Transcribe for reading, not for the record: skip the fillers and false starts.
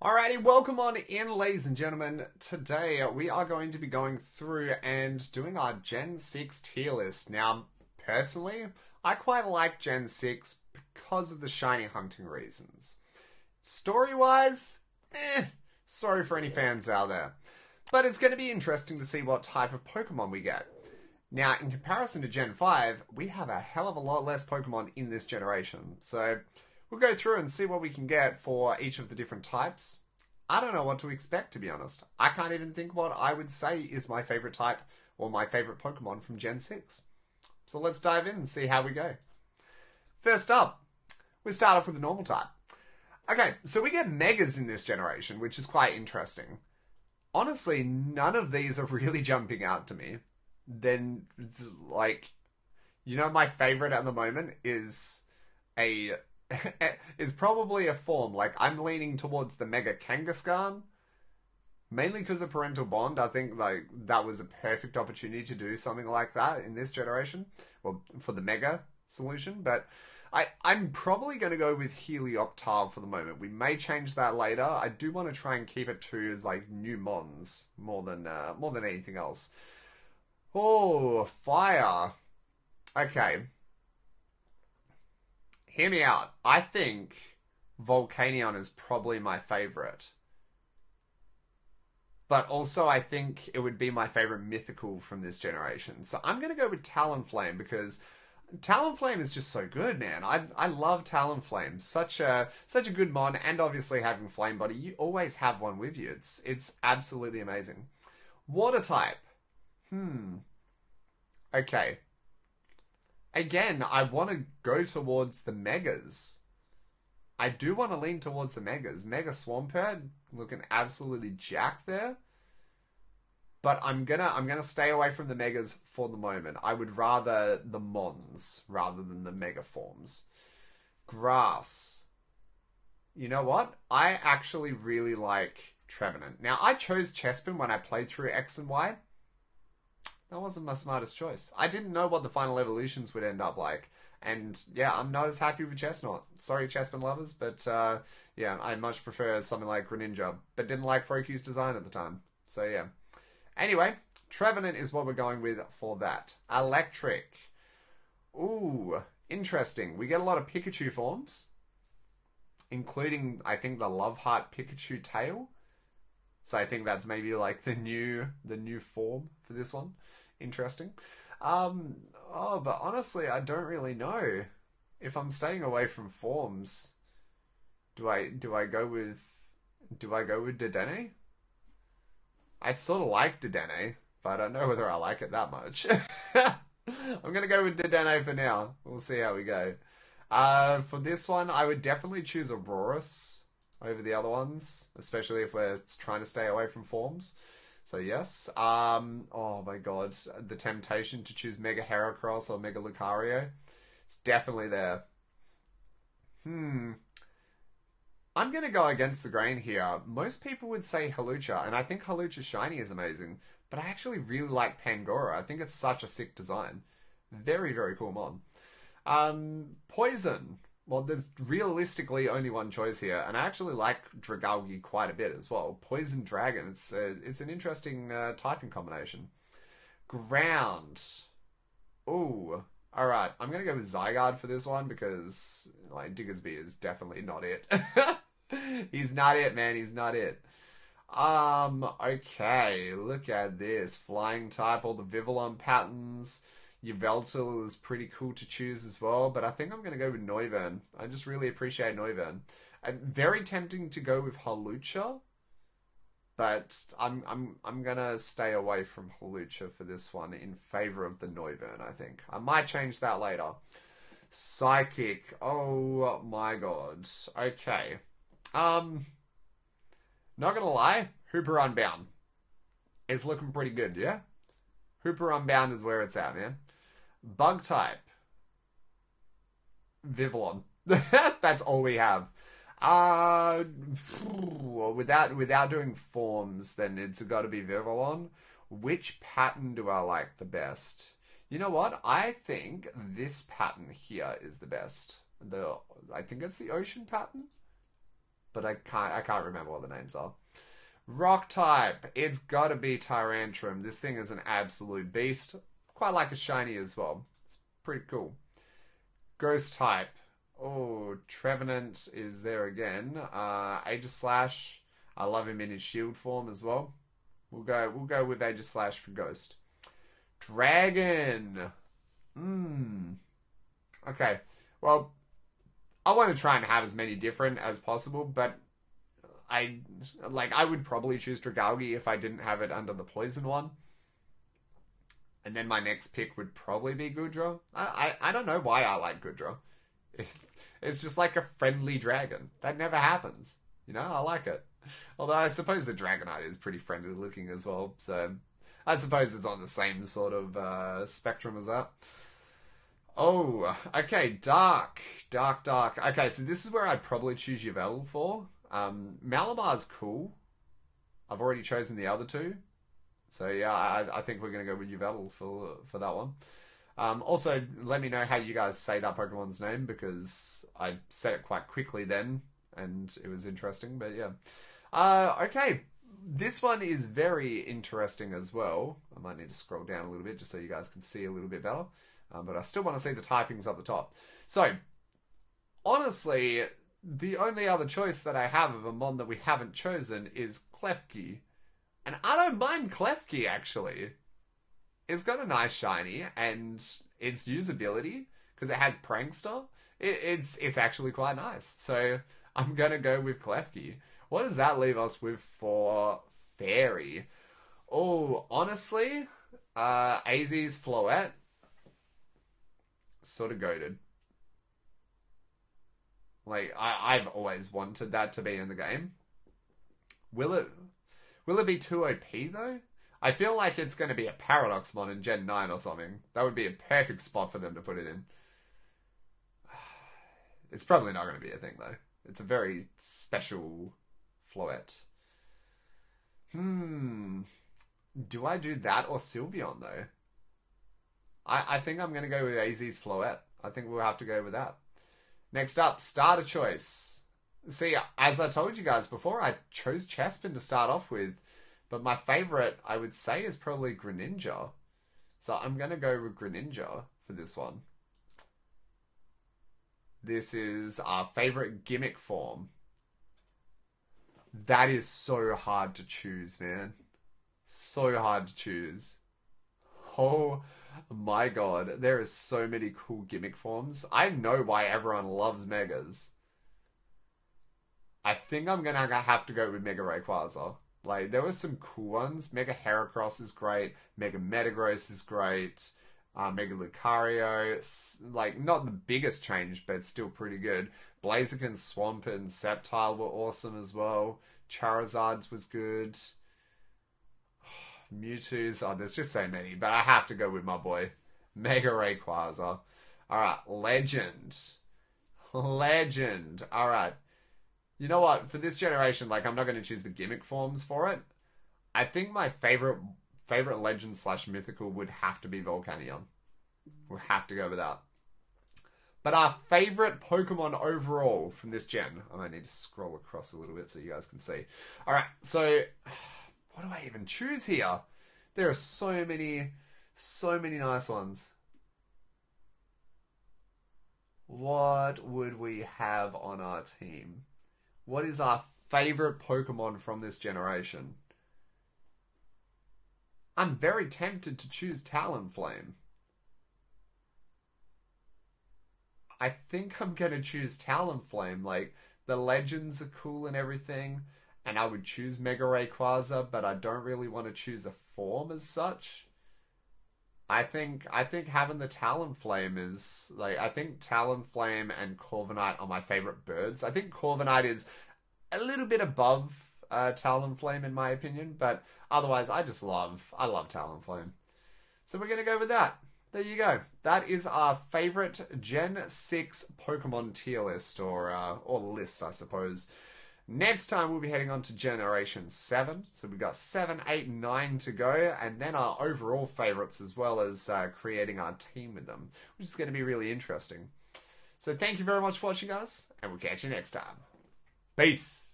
Alrighty, welcome on in, ladies and gentlemen. Today we are going to be going through and doing our Gen 6 tier list. Now, personally, I quite like Gen 6 because of the shiny hunting reasons. Story-wise, sorry for any fans out there. But it's going to be interesting to see what type of Pokemon we get. Now, in comparison to Gen 5, we have a hell of a lot less Pokemon in this generation. So, we'll go through and see what we can get for each of the different types. I don't know what to expect, to be honest. I can't even think what I would say is my favorite type or my favorite Pokemon from Gen 6. So let's dive in and see how we go. First up, we start off with the normal type. Okay, so we get Megas in this generation, which is quite interesting. Honestly, none of these are really jumping out to me. Then, like, my favorite at the moment is is probably a form. Like, I'm leaning towards the Mega Kangaskhan. Mainly because of Parental Bond. I think, like, that was a perfect opportunity to do something like that in this generation. Well, for the Mega solution. But I'm probably going to go with Helioptile for the moment. We may change that later. I do want to try and keep it to, like, new Mons more than anything else. Oh, fire. Okay. Hear me out. I think Volcanion is probably my favorite. But also I think it would be my favorite mythical from this generation. So I'm going to go with Talonflame because Talonflame is just so good, man. I love Talonflame. Such a good mon, and obviously having Flame Body, you always have one with you. It's absolutely amazing. Water type. Okay. Again, I want to go towards the Megas. I do want to lean towards the Megas. Mega Swampert looking absolutely jacked there. But I'm gonna stay away from the Megas for the moment. I would rather the Mons rather than the Mega forms. Grass. You know what? I actually really like Trevenant. Now, I chose Chespin when I played through X and Y. That wasn't my smartest choice. I didn't know what the final evolutions would end up like. And yeah, I'm not as happy with Chestnut. Sorry, Chespin lovers, but yeah, I much prefer something like Greninja. But didn't like Froakie's design at the time. So yeah. Anyway, Trevenant is what we're going with for that. Electric. Ooh, interesting. We get a lot of Pikachu forms. Including, I think, the Love Heart Pikachu tail. So I think that's maybe like the new form for this one. Interesting. But honestly, I don't really know. If I'm staying away from forms, do I go with Dedenne? I sort of like Dedenne, but I don't know whether I like it that much. I'm gonna go with Dedenne for now. We'll see how we go. For this one, I would definitely choose Aurorus over the other ones, especially if we're trying to stay away from forms. So yes. Oh my god, the temptation to choose Mega Heracross or Mega Lucario, it's definitely there. I'm gonna go against the grain here. Most people would say Hawlucha, and I think Hawlucha Shiny is amazing, but I actually really like Pangoro. I think it's such a sick design. Very, very cool mod. Poison. Well, there's realistically only one choice here, and I actually like Dragalge quite a bit as well. Poison Dragon, it's an interesting typing combination. Ground. Ooh, alright, I'm gonna go with Zygarde for this one, because, like, Diggersby is definitely not it. He's not it, man, he's not it. Okay, look at this. Flying type, all the Vivillon patterns. Yveltal is pretty cool to choose as well, but I think I'm going to go with Noivern. I just really appreciate Noivern. Very tempting to go with Hawlucha, but I'm going to stay away from Hawlucha for this one in favor of the Noivern, I think. I might change that later. Psychic. Oh my god. Okay. Not going to lie, Hooper Unbound is looking pretty good, yeah? Hooper Unbound is where it's at, man. Bug type. Vivillon. That's all we have. Without doing forms, then it's got to be Vivillon. Which pattern do I like the best? You know what? I think this pattern here is the best. I think it's the ocean pattern. but I can't remember what the names are. Rock type, it's gotta be Tyrantrum. This thing is an absolute beast. Quite like a shiny as well. It's pretty cool. Ghost type. Oh, Trevenant is there again. Aegislash. I love him in his shield form as well. We'll go with Aegislash for Ghost. Dragon. Okay. Well, I want to try and have as many different as possible, but I would probably choose Dragalge if I didn't have it under the poison one. And then my next pick would probably be Goodra. I don't know why I like Goodra. It's just like a friendly dragon. That never happens. You know, I like it. Although I suppose the Dragonite is pretty friendly looking as well. So I suppose it's on the same sort of spectrum as that. Oh, okay, Dark. Okay, so this is where I'd probably choose Yveltal for. Malabar's cool. I've already chosen the other two. So yeah, I think we're going to go with Yveltal for that one. Also, let me know how you guys say that Pokemon's name, because I said it quite quickly then, and it was interesting, but yeah. Okay, this one is very interesting as well. I might need to scroll down a little bit just so you guys can see a little bit better. But I still want to see the typings up the top. So, honestly, the only other choice that I have of a mon that we haven't chosen is Klefki. And I don't mind Klefki, actually. It's got a nice shiny, and its usability, because it has Prankster, it's actually quite nice. So, I'm going to go with Klefki. What does that leave us with for Fairy? Oh, honestly, AZ's Floette, sort of goated. Like, I've always wanted that to be in the game. Will it be too OP, though? I feel like it's going to be a Paradox Mon in Gen 9 or something. That would be a perfect spot for them to put it in. It's probably not going to be a thing, though. It's a very special Floette. Do I do that or Sylveon, though? I think I'm going to go with AZ's Floette. I think we'll have to go with that. Next up, starter choice. See, as I told you guys before, I chose Chespin to start off with. But my favourite, I would say, is probably Greninja. So I'm going to go with Greninja for this one. This is our favourite gimmick form. That is so hard to choose, man. So hard to choose. Oh my god. There is so many cool gimmick forms. I know why everyone loves Megas. I think I'm going to have to go with Mega Rayquaza. Like, there were some cool ones. Mega Heracross is great. Mega Metagross is great. Mega Lucario. Like, not the biggest change, but still pretty good. Blaziken, Swampert, and Sceptile were awesome as well. Charizard's was good. Mewtwo's. Oh, there's just so many. But I have to go with my boy. Mega Rayquaza. Alright, Legend. Legend. Alright. You know what? For this generation, like, I'm not going to choose the gimmick forms for it. I think my favorite legend / mythical would have to be Volcanion. We'll have to go with that. But our favorite Pokemon overall from this gen. I might need to scroll across a little bit so you guys can see. Alright, so what do I even choose here? There are so many nice ones. What would we have on our team? What is our favorite Pokemon from this generation? I'm very tempted to choose Talonflame. I think I'm going to choose Talonflame. Like, the legends are cool and everything, and I would choose Mega Rayquaza, but I don't really want to choose a form as such. I think having the Talonflame is, like, I think Talonflame and Corviknight are my favorite birds. I think Corviknight is a little bit above Talonflame in my opinion, but otherwise I love Talonflame. So we're going to go with that. There you go. That is our favorite Gen 6 Pokemon tier list, or list, I suppose. Next time we'll be heading on to Generation 7. So we've got 7, 8, 9 to go. And then our overall favourites, as well as creating our team with them, which is going to be really interesting. So thank you very much for watching, guys. And we'll catch you next time. Peace.